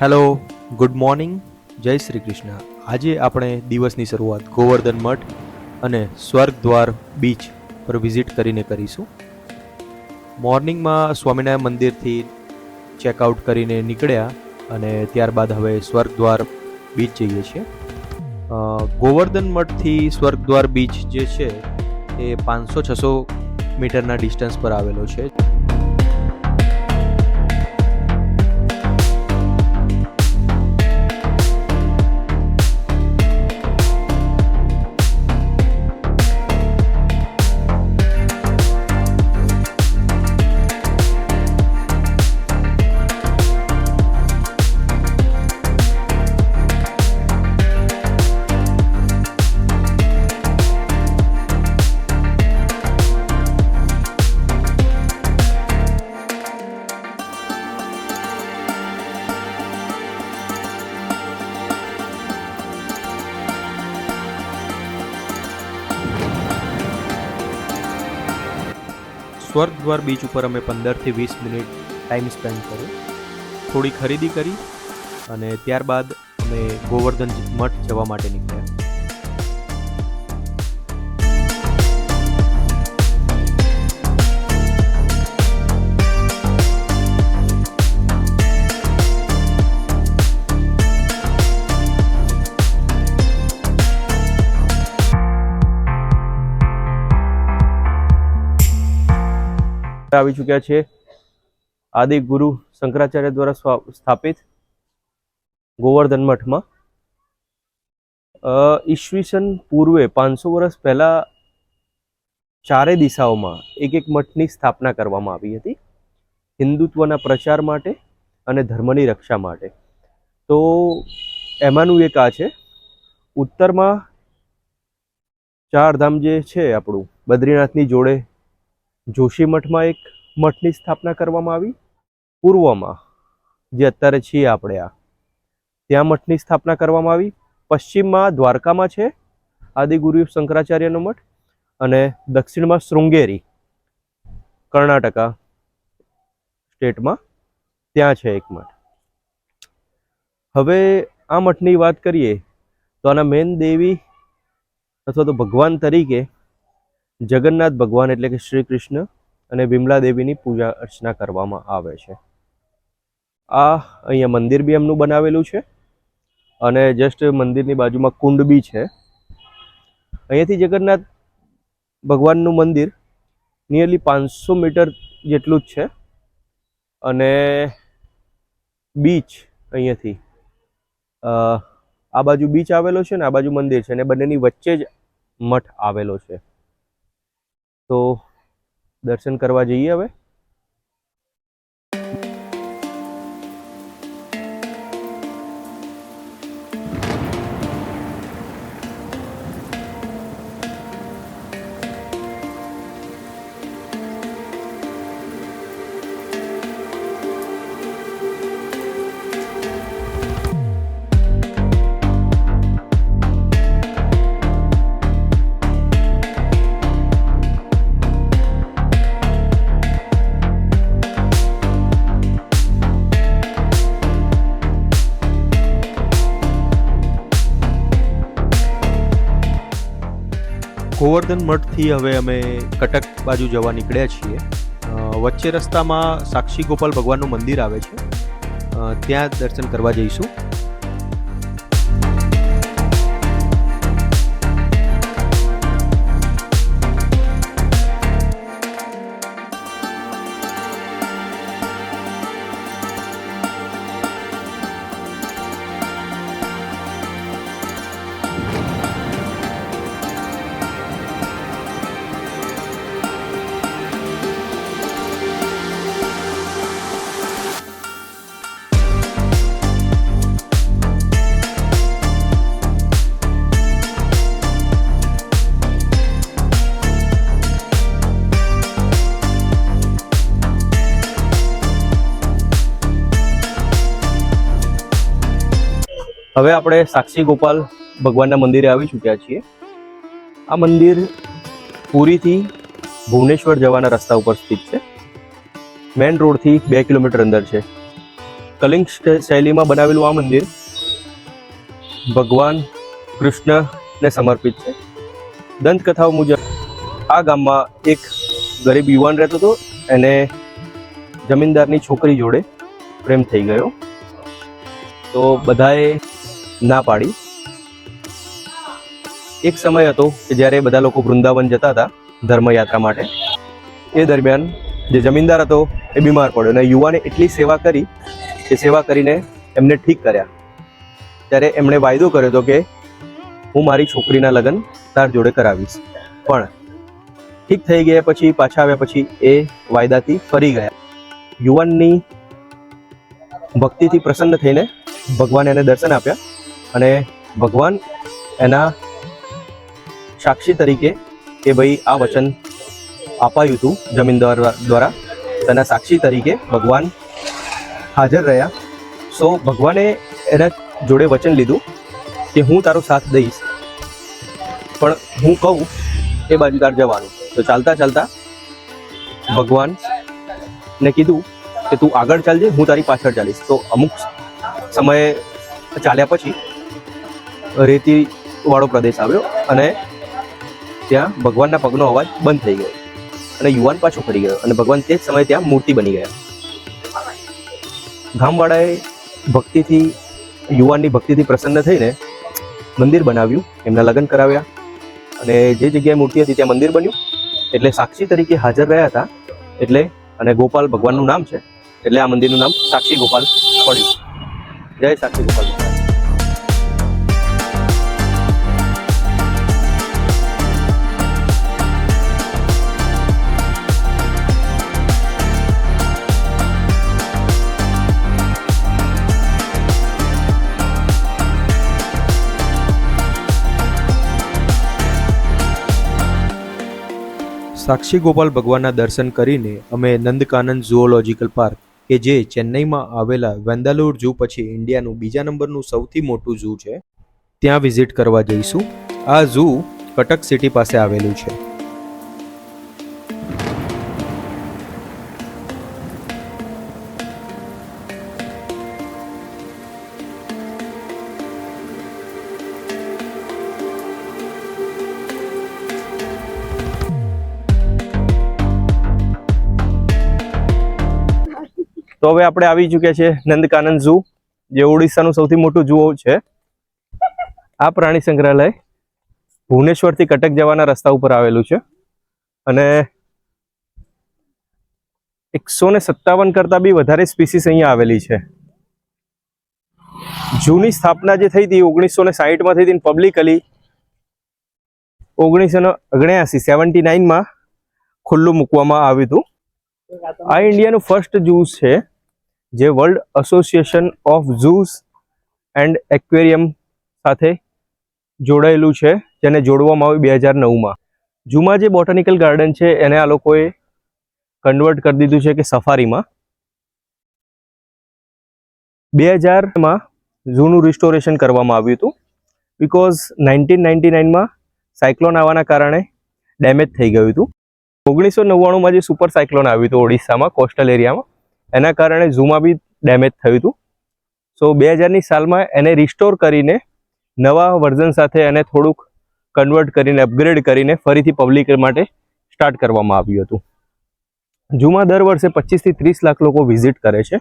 Hello, good morning, જય શ્રી કૃષ્ણ. આજે આપણે દિવસની શરૂઆત ગોવર્ધન મઠ અને સ્વર્ગદ્વાર બીચ પર વિઝિટ કરીને કરીશું. મોર્નિંગમાં સ્વામિનારાયણ મંદિરથી ચેકઆઉટ કરીને નીકળ્યા અને ત્યારબાદ હવે સ્વર્ગદ્વાર બીચ જઈએ છીએ. ગોવર્ધન મઠથી સ્વર્ગદ્વાર બીચ જે છે એ 500-600 મીટરના ડિસ્ટન્સ પર આવેલો છે. સ્વર્ગદ્વાર બીચ ઉપર અમે 15થી 20 મિનિટ ટાઈમ સ્પેન્ડ કર્યો. થોડી ખરીદી કરી અને ત્યારબાદ અમે ગોવર્ધન મઠ જવા માટે નીકળ્યા. આવી ચૂક્યા છે આદિ ગુરુ શંકરાચાર્ય દ્વારા સ્થાપિત ગોવર્ધન મઠમાં. ઈસવીસન પૂર્વે 500 વર્ષ પહેલા ચારે દિશાઓમાં એક એક મઠની સ્થાપના કરવામાં આવી હતી, હિન્દુત્વના પ્રચાર માટે અને ધર્મની રક્ષા માટે. તો એમાંનું એક આ છે. ઉત્તરમાં ચારધામ જે છે આપણું બદ્રીનાથની જોડે જોશી મઠમાં એક મઠની સ્થાપના કરવામાં આવી. પૂર્વમાં જે અત્યારે છીએ આપણે ત્યાં મઠની સ્થાપના કરવામાં આવી. પશ્ચિમમાં દ્વારકામાં છે આદિગુરુ શંકરાચાર્યનો મઠ અને દક્ષિણમાં શૃંગેરી કર્ણાટકા સ્ટેટમાં ત્યાં છે એક મઠ. હવે આ મઠની વાત કરીએ તો આના મેન દેવી અથવા તો ભગવાન તરીકે જગન્નાથ ભગવાન એટલે કે શ્રી કૃષ્ણ અને વિમલા દેવીની પૂજા અર્ચના કરવામાં આવે છે. આ અહીંયા મંદિર બી એમનું બનાવેલું છે અને જસ્ટ મંદિરની બાજુમાં કુંડ બી છે. અહીંયાથી જગન્નાથ ભગવાનનું મંદિર નિયરલી 500 મીટર જેટલું જ છે અને બીચ અહીંયાથી આ બાજુ બીચ આવેલો છે ને આ બાજુ મંદિર છે અને બંનેની વચ્ચે જ મઠ આવેલો છે. તો દર્શન કરવા જઈએ હવે. ગોવર્ધન મઠથી હવે અમે કટક બાજુ જવા નીકળ્યા છીએ. વચ્ચે રસ્તામાં સાક્ષી ગોપાલ ભગવાનનું મંદિર આવે છે, ત્યાં દર્શન કરવા જઈશું. હવે આપણે સાક્ષી ગોપાલ ભગવાનના મંદિરે આવી ચૂક્યા છીએ. આ મંદિર પુરીથી ભુવનેશ્વર જવાના રસ્તા ઉપર સ્થિત છે. મેન રોડથી 2 કિલોમીટર અંદર છે. કલિંગ શૈલીમાં બનાવેલું આ મંદિર ભગવાન કૃષ્ણને સમર્પિત છે. દંતકથાઓ મુજબ આ ગામમાં એક ગરીબ યુવાન રહેતો હતો. એને જમીનદારની છોકરી જોડે પ્રેમ થઈ ગયો, તો બધાએ ના પાડી. એક સમય હતો કે જ્યારે બધા લોકો વૃંદાવન જતા હતા ધર્મયાત્રા માટે. એ દરમિયાન જે જમીનદાર હતો એ બીમાર પડ્યો અને યુવાને એટલી સેવા કરી કે સેવા કરીને એમને ઠીક કર્યા. ત્યારે એમણે વાયદો કર્યો હતો કે હું મારી છોકરીના લગ્ન તાર જોડે કરાવીશ. પણ ઠીક થઈ ગયા પછી, પાછા આવ્યા પછી એ વાયદાથી ફરી ગયા. યુવાનની ભક્તિથી પ્રસન્ન થઈને ભગવાન એને દર્શન આપ્યા અને ભગવાન એના સાક્ષી તરીકે કે ભાઈ આ વચન અપાયું હતું જમીનદાર દ્વારા, તેના સાક્ષી તરીકે ભગવાન હાજર રહ્યા. સો ભગવાને એના જોડે વચન લીધું કે હું તારો સાથ દઈશ, પણ હું કહું એ બાજુ તાર જવાનું. તો ચાલતા ચાલતા ભગવાનને કીધું કે તું આગળ ચાલજે, હું તારી પાછળ ચાલીશ. તો અમુક સમયે ચાલ્યા પછી રેતી વાળો પ્રદેશ આવ્યો અને ત્યાં ભગવાનના પગનો અવાજ બંધ થઈ ગયો અને યુવાન પાછો ફરી ગયો અને ભગવાન તે જ સમયે ત્યાં મૂર્તિ બની ગયા. ગામવાળાએ ભક્તિથી, યુવાનની ભક્તિથી પ્રસન્ન થઈને મંદિર બનાવ્યું, એમના લગ્ન કરાવ્યા અને જે જગ્યાએ મૂર્તિ હતી ત્યાં મંદિર બન્યું. એટલે સાક્ષી તરીકે હાજર રહ્યા હતા એટલે, અને ગોપાલ ભગવાનનું નામ છે એટલે આ મંદિરનું નામ સાક્ષી ગોપાલ પડ્યું. જય સાક્ષી ગોપાલ. સાક્ષી ગોપાલ ભગવાનના દર્શન કરીને અમે નંદકાનન ઝૂઓલોજિકલ પાર્ક કે જે ચેન્નઈમાં આવેલા વેન્દાલુર ઝૂ પછી ઇન્ડિયાનું બીજા નંબરનું સૌથી મોટું ઝૂ છે ત્યાં વિઝિટ કરવા જઈશું. આ ઝૂ કટક સિટી પાસે આવેલું છે. તો હવે આપણે આવી ચૂક્યા છે નંદકાનન ઝૂ, જે ઓડિશાનું સૌથી મોટું ઝૂ છે. આ પ્રાણી સંગ્રહાલય ભુવનેશ્વરથી કટક જવાના રસ્તા ઉપર આવેલું છે અને 157 કરતાં બી વધારે સ્પીસીસ અહીંયા આવેલી છે. ઝૂની સ્થાપના જે થઈ હતી 1960માં થઈ હતી, પબ્લિકલી 1979માં ખુલ્લું મૂકવામાં આવ્યું હતું. આ ઇન્ડિયાનું ફર્સ્ટ ઝૂ છે જે world association of zoos and aquarium સાથે જોડાયેલું છે, જેને જોડવામાં આવ્યું 2009માં. ઝૂમાં જે બોટાનિકલ ગાર્ડન છે એને આ લોકોએ કન્વર્ટ કરી દીધું છે કે સફારીમાં. 2000માં ઝૂનું રિસ્ટોરેશન કરવામાં આવ્યું હતું બિકોઝ 1999માં સાયક્લોન આવવાના કારણે ડેમેજ થઈ ગયું હતું. 1999માં જે સુપર સાયક્લોન આવ્યું હતું ઓડિશામાં કોસ્ટલ એરિયામાં, એના કારણે ઝૂમાં બી ડેમેજ થયું હતું. સો 2000ની સાલમાં એને રિસ્ટોર કરીને નવા વર્ઝન સાથે એને થોડુંક કન્વર્ટ કરીને, અપગ્રેડ કરીને ફરીથી પબ્લિક માટે સ્ટાર્ટ કરવામાં આવ્યું હતું. ઝૂમાં દર વર્ષે 25 થી 30 લાખ લોકો વિઝિટ કરે છે.